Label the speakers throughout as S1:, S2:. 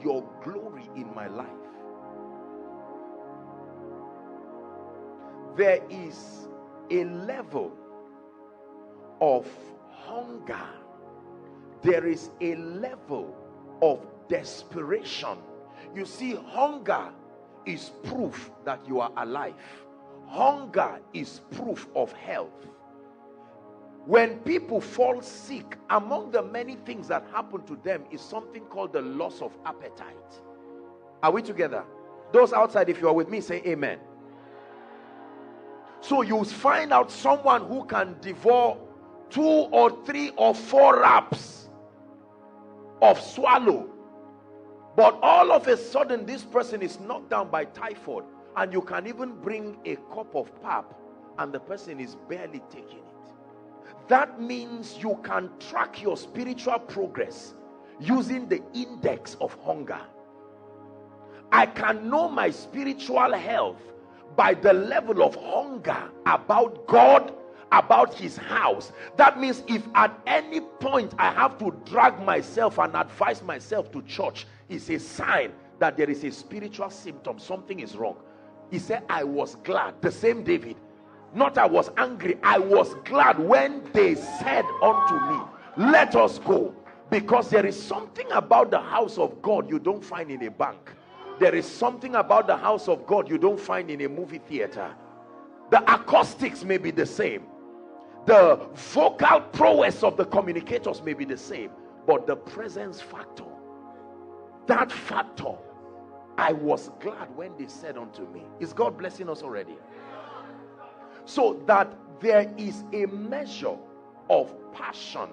S1: your glory in my life. There is a level of hunger. There is a level of desperation. You see, hunger is proof that you are alive. Hunger is proof of health. When people fall sick, among the many things that happen to them is something called the loss of appetite. Are we together? Those outside, if you are with me, say amen. So you find out someone who can devour 2 or 3 or 4 wraps of swallow, but all of a sudden this person is knocked down by typhoid, and you can even bring a cup of pap and the person is barely taking it. That means you can track your spiritual progress using the index of hunger. I can know my spiritual health by the level of hunger about God, about his house. That means if at any point I have to drag myself and advise myself to church, it's a sign that there is a spiritual symptom. Something is wrong. He said, I was glad. The same David. Not I was angry. I was glad when they said unto me, let us go. Because there is something about the house of God you don't find in a bank. There is something about the house of God you don't find in a movie theater. The acoustics may be the same. The vocal prowess of the communicators may be the same. But the presence factor, that factor, I was glad when they said unto me. Is God blessing us already? So that there is a measure of passion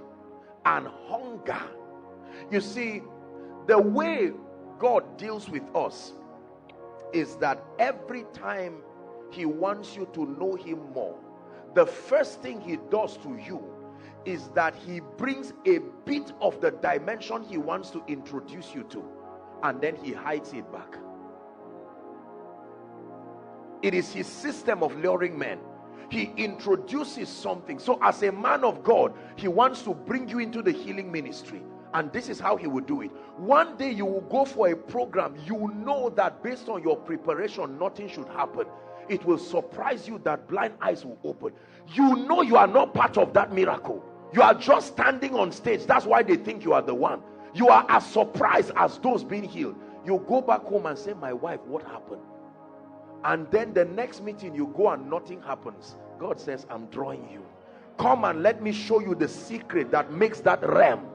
S1: and hunger. You see, the way God deals with us is that every time he wants you to know him more, the first thing he does to you is that he brings a bit of the dimension he wants to introduce you to, and then he hides it back. It is his system of luring men. He introduces something. So as a man of God, he wants to bring you into the healing ministry. And this is how he will do it. One day you will go for a program. You know that based on your preparation, nothing should happen. It will surprise you that blind eyes will open. You know you are not part of that miracle. You are just standing on stage. That's why they think you are the one. You are as surprised as those being healed. You go back home and say, my wife, what happened? And then the next meeting you go and nothing happens. God says, I'm drawing you. Come and let me show you the secret that makes that realm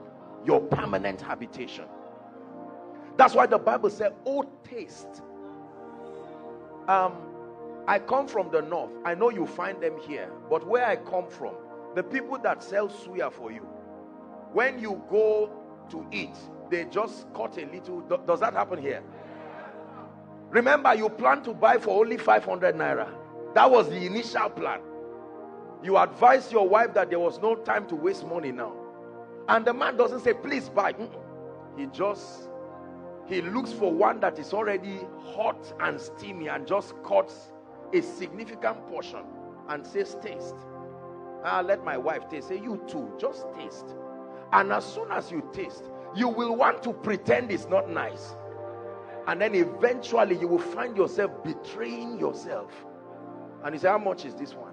S1: your permanent habitation. That's why the Bible said, oh, taste. I come from the north. I know you find them here. But where I come from, the people that sell suya for you, when you go to eat, they just cut a little. Does that happen here? Remember, you plan to buy for only 500 naira. That was the initial plan. You advised your wife that there was no time to waste money now. And the man doesn't say, please buy. He looks for one that is already hot and steamy and just cuts a significant portion and says, taste. Let my wife taste. Say, you too, just taste. And as soon as you taste, you will want to pretend it's not nice. And then eventually you will find yourself betraying yourself. And you say, how much is this one?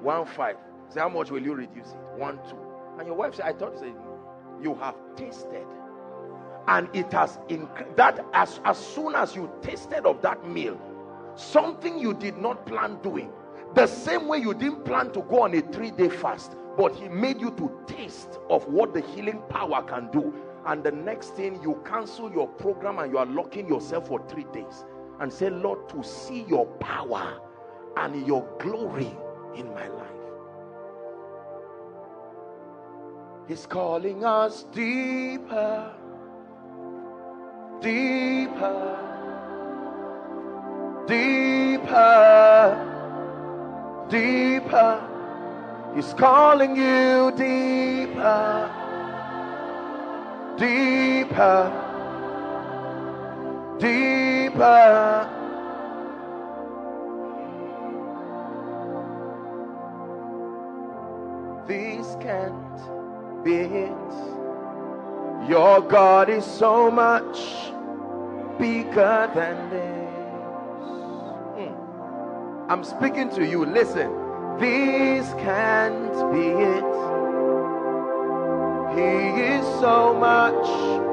S1: 1.5. Say, how much will you reduce it? 1.2. And your wife said, I thought you said, you have tasted. And it has increased. That as soon as you tasted of that meal, something you did not plan doing, the same way you didn't plan to go on a 3-day fast, but he made you to taste of what the healing power can do. And the next thing, you cancel your program and you are locking yourself for 3 days and say, Lord, to see your power and your glory in my life. He's calling us deeper, deeper, deeper, deeper. He's calling you deeper, deeper, deeper. This can't be it. Your God is so much bigger than this. I'm speaking to you. Listen. This can't be it. He is so much